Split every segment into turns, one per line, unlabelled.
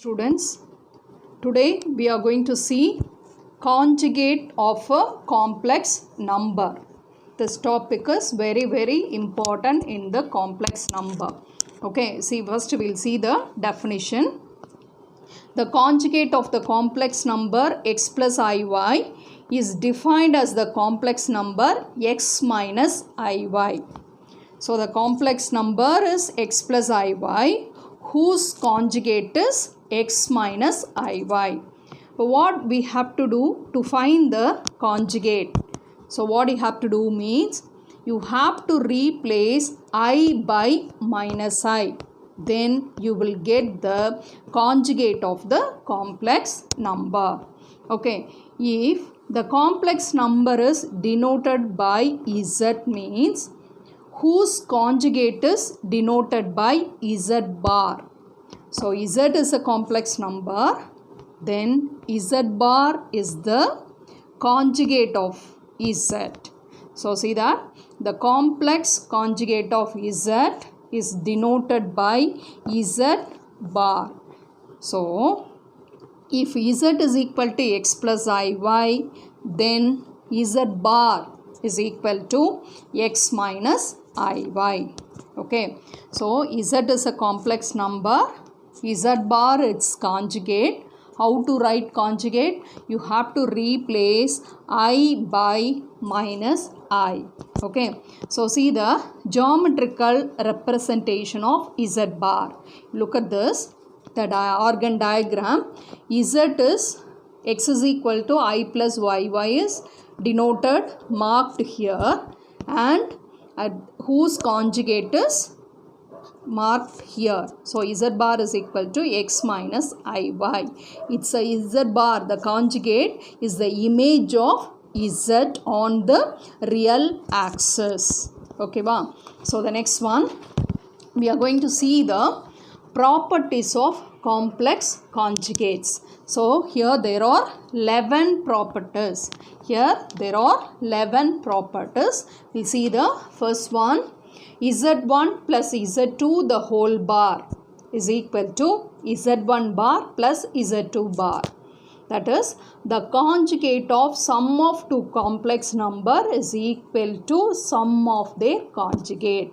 Students, today we are going to see conjugate of a complex number. This topic is very important in the complex number. Okay, see, first we will see the definition. The conjugate of the complex number x plus iy is defined as the complex number x minus iy. So the complex number is x plus iy whose conjugate is x minus iy. What we have to do to find the conjugate? So what you have to do means you have to replace I by minus I. Then you will get the conjugate of the complex number. Okay, if the complex number is denoted by z means whose conjugate is denoted by z bar. So z is a complex number, then z bar is the conjugate of z. So see that the complex conjugate of z is denoted by z bar. So if z is equal to x plus iy, then z bar is equal to x minus iy. Okay, so z is a complex number, z bar its conjugate. How to write conjugate? You have to replace I by minus I. Okay, so see the geometrical representation of z bar. Look at this, the organ diagram. Z is x is equal to I plus yy is denoted, marked here, and whose conjugate is marked here. So z bar is equal to x minus iy. It's a z bar, the conjugate is the image of z on the real axis. Okay, wow. So the next one, we are going to see the properties of complex conjugates. So here there are 11 properties. Here there are 11 properties. We'll see the first one. Z1 plus Z2 the whole bar is equal to Z1 bar plus Z2 bar. That is, the conjugate of sum of two complex number is equal to sum of their conjugate.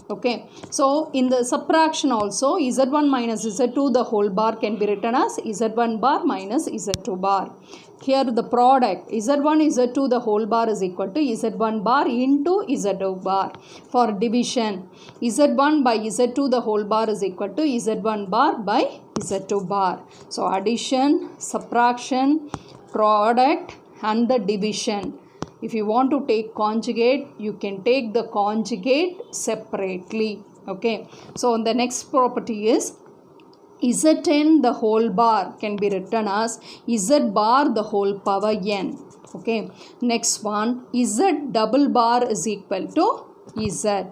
Okay, so in the subtraction also Z1 minus Z2 the whole bar can be written as Z1 bar minus Z2 bar. Here the product Z1 Z2 the whole bar is equal to Z1 bar into Z2 bar. For division, Z1 by Z2 the whole bar is equal to Z1 bar by Z2 bar. So addition, subtraction, product and the division. If you want to take conjugate, you can take the conjugate separately. Okay, so the next property is Zn the whole bar can be written as Z bar the whole power n. Okay, next one, Z double bar is equal to Z.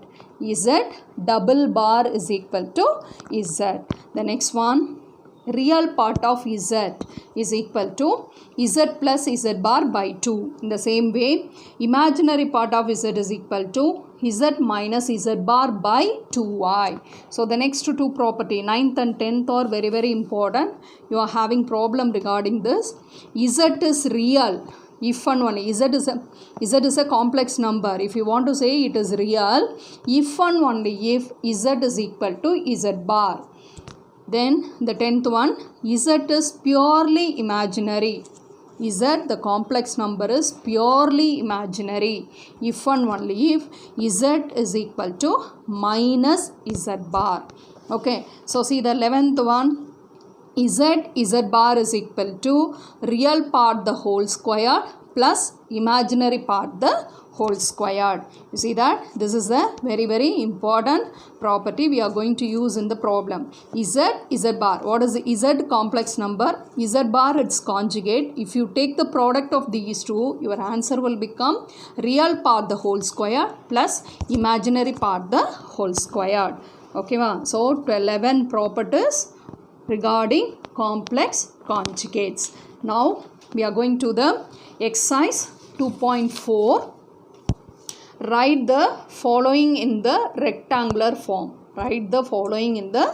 Z double bar is equal to Z. The next one, real part of Z is equal to Z plus Z bar by 2. In the same way, imaginary part of Z is equal to Z minus Z bar by 2i. So the next two property, 9th and 10th are very important. You are having problem regarding this. Z is real if and only Z is a complex number. If you want to say it is real, if and only if Z is equal to Z bar. Then the 10th one, Z is purely imaginary. Z, the complex number, is purely imaginary if and only if Z is equal to minus Z bar. Okay, so see the 11th one, Z bar is equal to real part the whole square plus imaginary part the whole squared. You see that this is a very important property we are going to use in the problem. Z bar, what is the Z complex number? Z bar its conjugate. If you take the product of these two, your answer will become real part the whole square plus imaginary part the whole squared. Okay, so 11 properties regarding complex conjugates. Now we are going to the exercise 2.4. Write the following in the rectangular form. write the following in the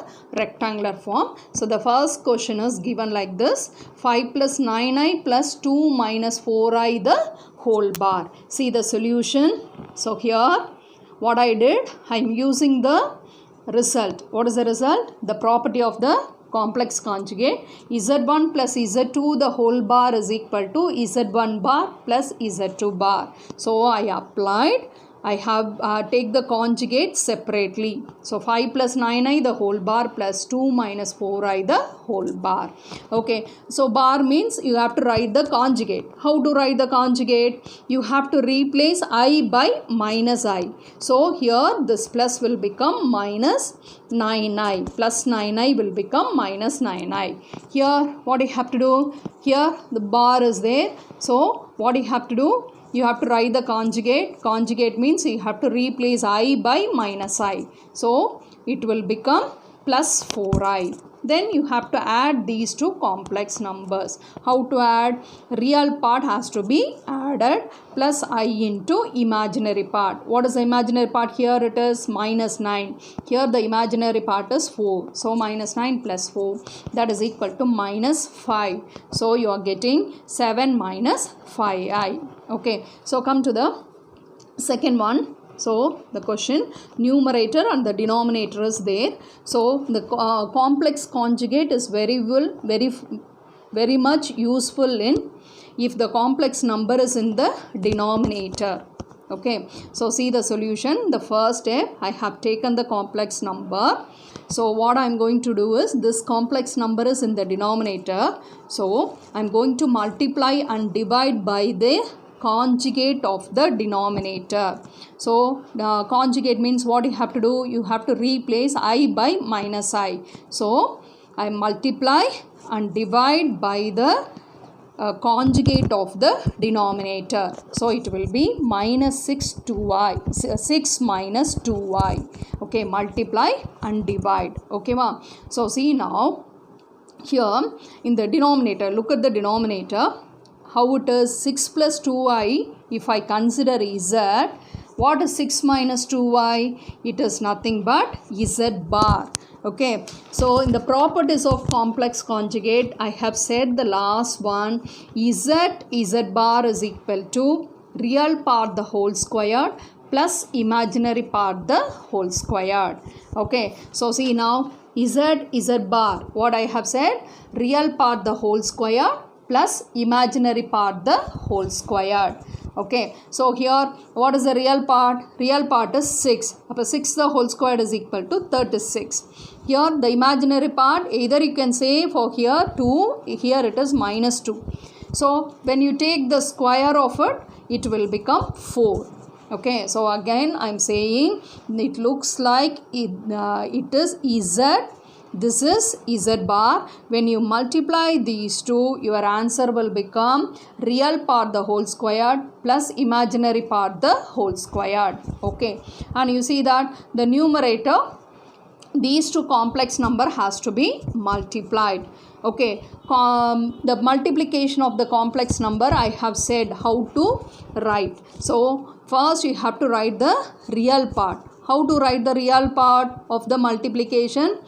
rectangular form. So the first question is given like this: 5 plus 9i plus 2 minus 4i the whole bar. See the solution. So here what I did, I am using the result. What is the result? The property of the complex conjugate. Z1 plus Z2 the whole bar is equal to Z1 bar plus Z2 bar. So I applied. I have take the conjugate separately. So 5 plus 9i the whole bar plus 2 minus 4i the whole bar. Okay. So bar means you have to write the conjugate. How to write the conjugate? You have to replace I by minus I. So here this plus will become minus 9i. Plus 9i will become minus 9i. Here what you have to do? Here the bar is there. So what you have to do? You have to write the conjugate. Conjugate means you have to replace I by minus I. So it will become plus 4i. Then you have to add these two complex numbers. How to add? Real part has to be added plus I into imaginary part. What is the imaginary part? Here it is minus 9. Here the imaginary part is 4. So minus 9 plus 4, that is equal to minus 5. So you are getting 7 minus 5i. Okay. So come to the second one. So the question, numerator and the denominator is there. So the complex conjugate is very much useful in if the complex number is in the denominator. Okay. So see the solution. The first step, I have taken the complex number. So what I am going to do is, this complex number is in the denominator. So I am going to multiply and divide by the conjugate of the denominator. So conjugate means what you have to do? You have to replace I by minus I. So I multiply and divide by the conjugate of the denominator. So it will be minus 6 minus 2i. Okay, multiply and divide. Okay, ma. So see now here in the denominator, look at the denominator. How it is? 6 plus 2i, if I consider z, what is 6 minus 2i? It is nothing but z bar. Okay, so in the properties of complex conjugate, I have said the last one, z bar is equal to real part the whole squared plus imaginary part the whole squared. Okay, so see now z bar, what I have said, real part the whole squared plus imaginary part the whole squared. Okay, so here what is the real part? Real part is 6. 6 the whole squared is equal to 36. Here the imaginary part, either you can say for here 2, here it is minus 2. So when you take the square of it, it will become 4. Okay, so again I am saying it looks like it is z. This is z bar. When you multiply these two, your answer will become real part the whole squared plus imaginary part the whole squared. Okay, and you see that the numerator, these two complex number has to be multiplied. Okay, the multiplication of the complex number I have said how to write. So first you have to write the real part. How to write the real part of the multiplication?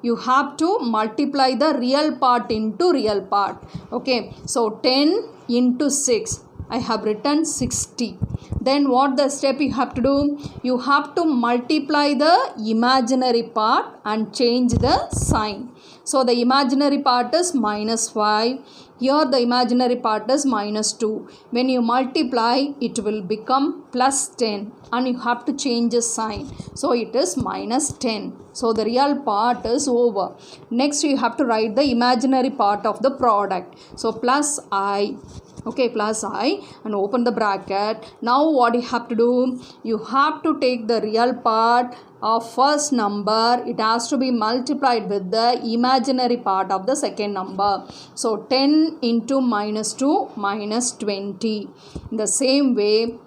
You have to multiply the real part into real part. Okay, so 10 into 6, I have written 60. Then what the step you have to do? You have to multiply the imaginary part and change the sign. So the imaginary part is minus 5. Here the imaginary part is minus 2. When you multiply, it will become plus 10 and you have to change the sign. So it is minus 10. So the real part is over. Next you have to write the imaginary part of the product. So plus I. Okay, plus I, and open the bracket. Now what you have to do? You have to take the real part of first number. It has to be multiplied with the imaginary part of the second number. So 10 into minus 2 minus 20. In the same way,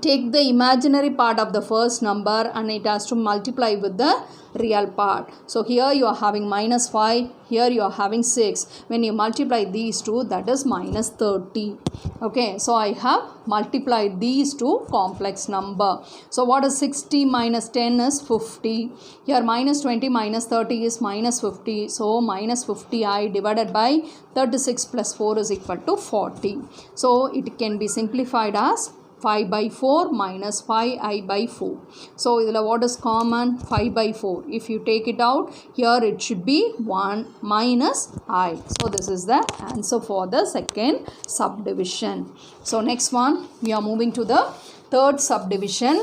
take the imaginary part of the first number and it has to multiply with the real part. So here you are having minus 5, here you are having 6. When you multiply these two, that is minus 30. Okay, so I have multiplied these two complex number. So what is 60 minus 10 is 50. Here minus 20 minus 30 is minus 50. So minus 50i divided by 36 plus 4 is equal to 40. So it can be simplified as 5 by 4 minus 5i by 4. So what is common? 5 by 4. If you take it out, here it should be 1 minus I. So this is the answer for the second subdivision. So next one, we are moving to the third subdivision.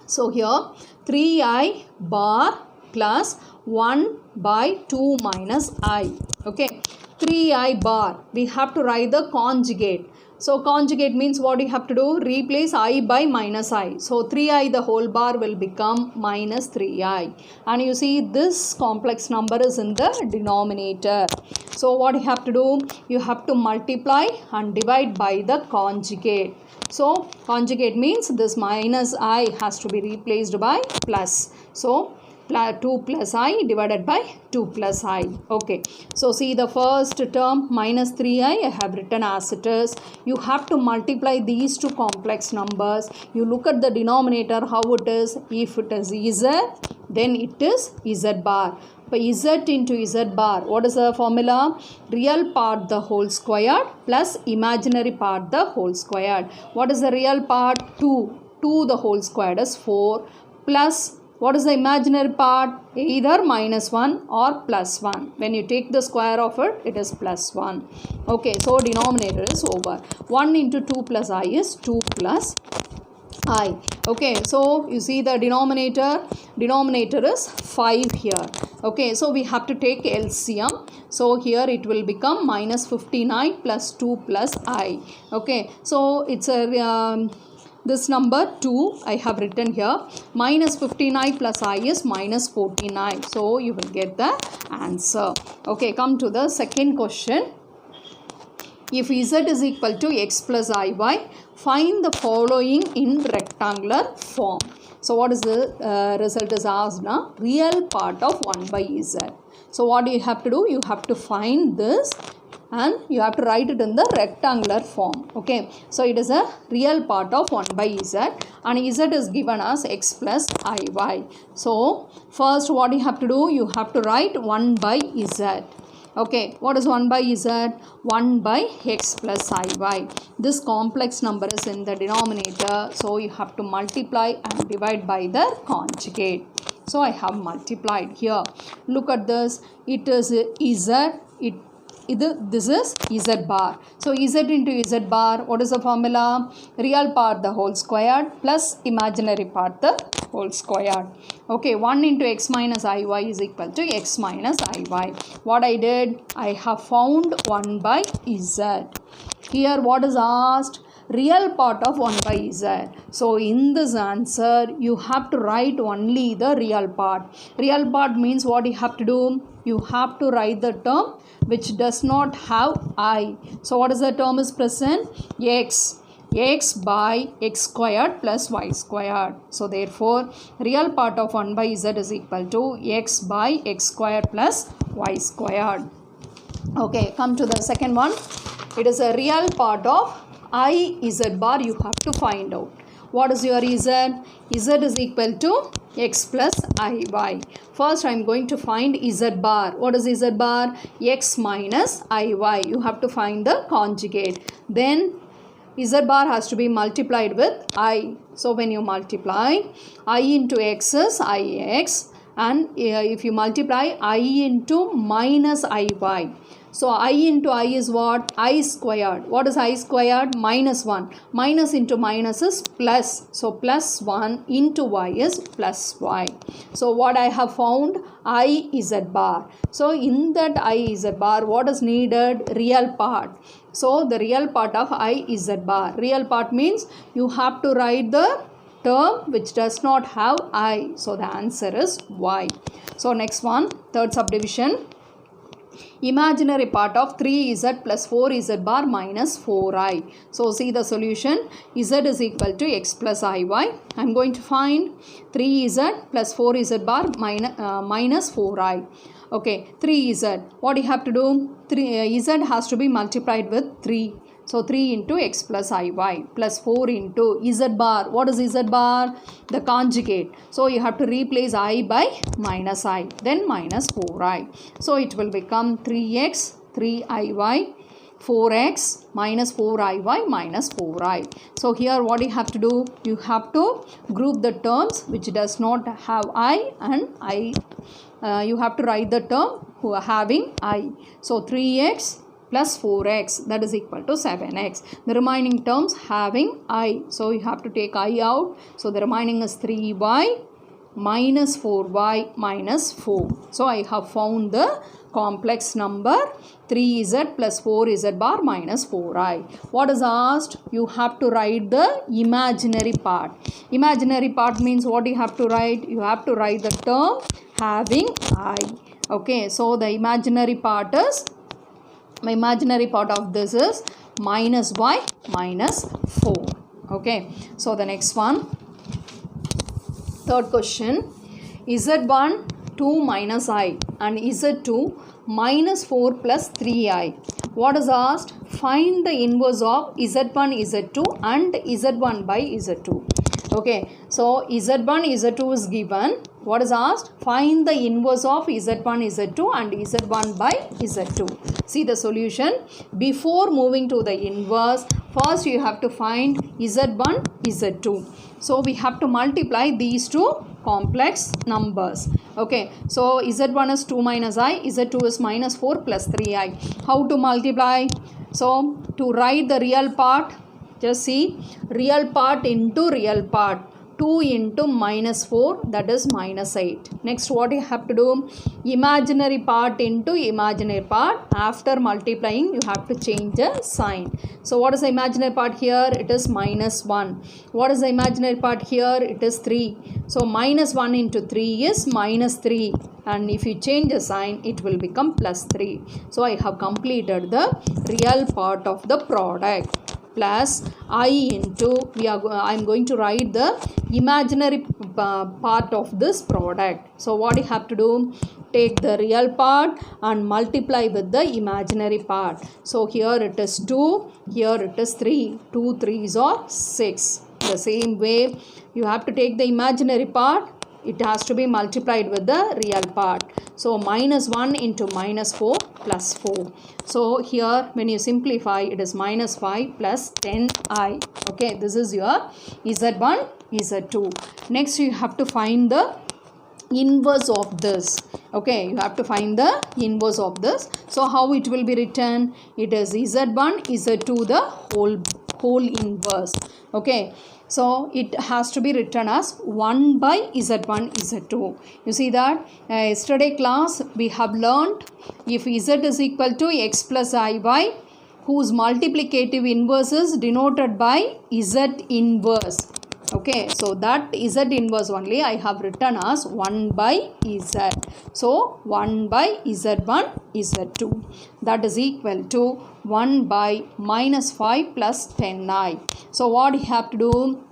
So here 3i bar plus 1 by 2 minus I. Okay, 3i bar, we have to write the conjugate. So conjugate means what you have to do? Replace I by minus I. So 3i the whole bar will become minus 3i. And you see this complex number is in the denominator. So what you have to do? You have to multiply and divide by the conjugate. So conjugate means this minus I has to be replaced by plus. So 2 plus I divided by 2 plus I. Okay, so see the first term minus 3i I have written as it is. You have to multiply these two complex numbers. You look at the denominator how it is. If it is z, then it is z bar. But z into z bar, what is the formula? Real part the whole squared plus imaginary part the whole squared. What is the real part? 2. 2 the whole squared is 4 plus what is the imaginary part? Either minus 1 or plus 1. When you take the square of it, it is plus 1. Okay, so denominator is over. 1 into 2 plus I is 2 plus I. Okay, so you see the denominator is 5 here. Okay, so we have to take LCM. So here it will become minus 59 plus 2 plus I. Okay, so it's a this number 2 I have written here. Minus 59 plus I is minus 49. So you will get the answer. Okay, come to the second question. If z is equal to x plus iy, find the following in rectangular form. So what is the result is asked now? Real part of 1 by z. So what do you have to do? You have to find this and you have to write it in the rectangular form. Okay, so it is a real part of 1 by z and z is given as x plus iy. So first what you have to do? You have to write 1 by z. Okay, what is 1 by z? 1 by x plus iy. This complex number is in the denominator, so you have to multiply and divide by the conjugate. So I have multiplied here. Look at this. It is z. This is z bar. So z into z bar, what is the formula? Real part the whole squared plus imaginary part the whole squared. Okay, 1 into x minus iy is equal to x minus iy. What I did? I have found 1 by z. Here what is asked? Real part of 1 by z. So in this answer you have to write only the real part. Real part means what you have to do? You have to write the term which does not have I. So what is the term is present? X by x squared plus y squared. So therefore real part of 1 by z is equal to x by x squared plus y squared. Okay, come to the second one. It is a real part of I z bar. You have to find out. What is your z? Z is equal to x plus iy. First I am going to find z bar. What is z bar? X minus iy. You have to find the conjugate. Then z bar has to be multiplied with I. So when you multiply, I into x is ix, and if you multiply I into minus iy. So I into I is what? I squared. What is I squared? Minus 1. Minus into minus is plus. So plus 1 into y is plus y. So what I have found? I z bar. So in that I z bar, what is needed? Real part. So the real part of I z bar. Real part means you have to write the term which does not have I. So the answer is y. So next one, third subdivision. Imaginary part of 3z plus 4z bar minus 4i. So see the solution. Z is equal to x plus iy. I am going to find 3z plus 4z bar minus 4i. Okay, 3z. What you have to do? Z has to be multiplied with 3. So 3 into x plus iy plus 4 into z bar. What is z bar? The conjugate. So you have to replace I by minus I, then minus 4i. So it will become 3x, 3iy, 4x minus 4iy minus 4i. So here what you have to do? You have to group the terms which does not have I and I. You have to write the term who are having I. So 3x plus 4x, that is equal to 7x. The remaining terms having I. So you have to take I out. So the remaining is 3y minus 4y minus 4. So I have found the complex number 3z plus 4z bar minus 4i. What is asked? You have to write the imaginary part. Imaginary part means what you have to write? You have to write the term having I. Okay, so the imaginary part of this is minus y minus 4. Okay, so the next one, third question, z1 2 minus I and z2 minus 4 plus 3i. What is asked? Find the inverse of z1 z2 and z1 by z2. Okay, so z1 z2 is given. What is asked? Find the inverse of z1 z2 and z1 by z2. See the solution. Before moving to the inverse, first you have to find z1 z2. So we have to multiply these two complex numbers. Okay, so z1 is 2 minus I, z2 is minus 4 plus 3i. How to multiply? So to write the real part, just see real part into real part. 2 into minus 4, that is minus 8. Next what you have to do? Imaginary part into imaginary part. After multiplying you have to change the sign. So what is the imaginary part here? It is minus 1. What is the imaginary part here? It is 3. So minus 1 into 3 is minus 3. And if you change the sign, it will become plus 3. So I have completed the real part of the product. Plus I into, I am going to write the imaginary part of this product. So what you have to do? Take the real part and multiply with the imaginary part. So here it is 2, here it is 3. 2 3s are 6. The same way you have to take the imaginary part. It has to be multiplied with the real part. So minus 1 into minus 4 plus 4. So here when you simplify, it is minus 5 plus 10i. Okay, this is your z1, z2. Next you have to find the inverse of this. Okay, you have to find the inverse of this. So how it will be written? It is z1, z2 the whole inverse. Okay, so it has to be written as 1 by z1 z2. You see that yesterday class we have learned if z is equal to x plus iy, whose multiplicative inverse is denoted by z inverse. Okay, so that z inverse only I have written as 1 by z. So 1 by z1 z2, that is equal to 1 by minus 5 plus 10i. So what you have to do?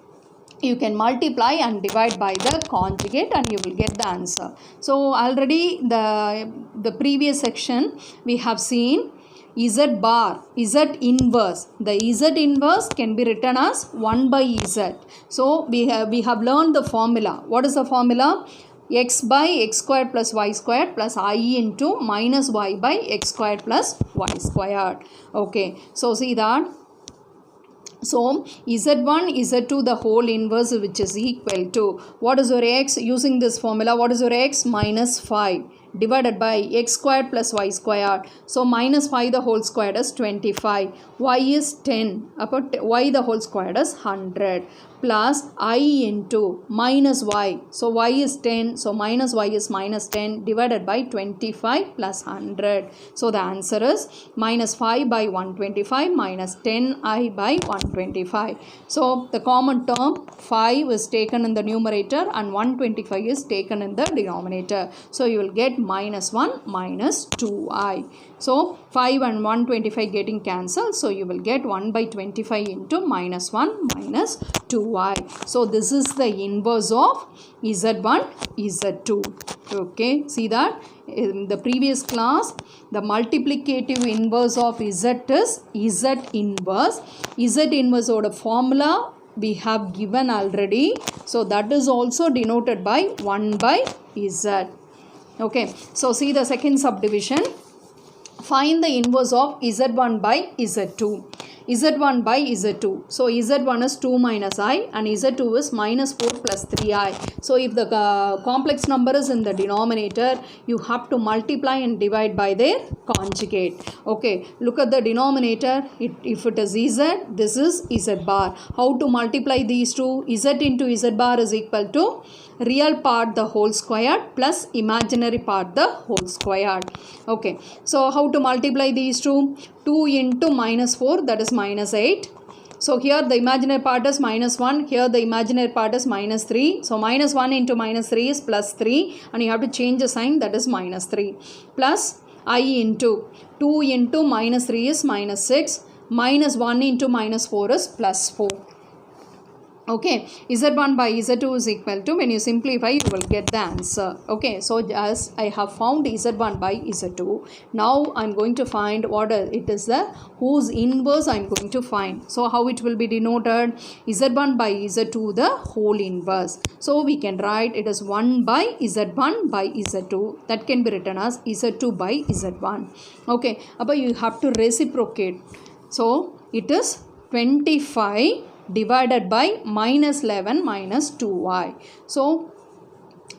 You can multiply and divide by the conjugate and you will get the answer. So already the previous section we have seen z bar, z inverse. The z inverse can be written as 1 by z. So we have learned the formula. What is the formula? X by x squared plus y squared plus I into minus y by x squared plus y squared. Okay, so see that. So z1 z2 the whole inverse, which is equal to, what is your x? Using this formula, what is your x? Minus 5 divided by x squared plus y squared. So minus 5 the whole squared is 25. Y is 10. About y the whole squared is 100. plus I into minus y. So y is 10. So minus y is minus 10 divided by 25 plus 100. So the answer is minus 5 by 125 minus 10I by 125. So the common term 5 is taken in the numerator and 125 is taken in the denominator. So you will get minus 1 minus 2I. So 5 and 125 getting cancelled. So you will get 1 by 25 into minus 1 minus 2I. So this is the inverse of Z1, Z2. Okay, see that in the previous class the multiplicative inverse of Z is Z inverse. Z inverse oda formula we have given already. So that is also denoted by 1 by Z. Okay, so see the second subdivision. Find the inverse of Z1 by Z2. Z1 by Z2. So Z1 is 2 minus I and Z2 is minus 4 plus 3I. So if the complex number is in the denominator, you have to multiply and divide by their conjugate. Okay, look at the denominator. If it is Z, this is Z bar. How to multiply these two? Z into Z bar is equal to real part the whole squared plus imaginary part the whole squared. Okay, so how to multiply these two? 2 into minus 4, that is minus 8. So here the imaginary part is minus 1, here the imaginary part is minus 3. So minus 1 into minus 3 is plus 3 and you have to change the sign, that is minus 3. Plus I into 2 into minus 3 is minus 6. Minus 1 into minus 4 is plus 4. Okay, Z1 by Z2 is equal to, when you simplify you will get the answer. Okay, so as I have found Z1 by Z2, now I am going to find what it is the whose inverse I am going to find. So how it will be denoted? Z1 by Z2 the whole inverse. So we can write it as 1 by Z1 by Z2. That can be written as Z2 by Z1. Okay, but you have to reciprocate. So it is 25 divided by minus 11 minus 2y. So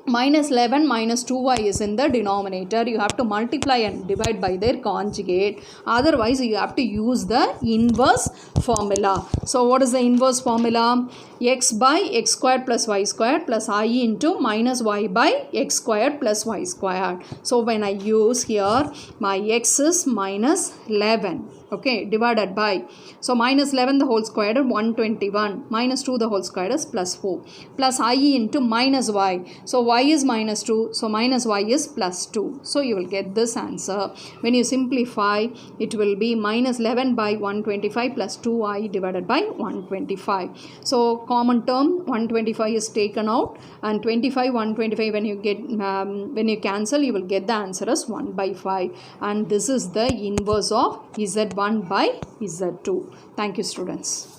minus 11 minus 2y is in the denominator. You have to multiply and divide by their conjugate. Otherwise you have to use the inverse formula. So what is the inverse formula? X by x squared plus y squared plus I into minus y by x squared plus y squared. So when I use here, my x is minus 11. Okay, divided by, so minus 11 the whole square is 121, minus 2 the whole square is plus 4, plus I into minus y. So y is minus 2, so minus y is plus 2. So you will get this answer. When you simplify, it will be minus 11 by 125 plus 2i divided by 125. So common term 125 is taken out, and 25, 125 when you get when you cancel, you will get the answer as 1 by 5. And this is the inverse of Z1 by Z2. Thank you, students.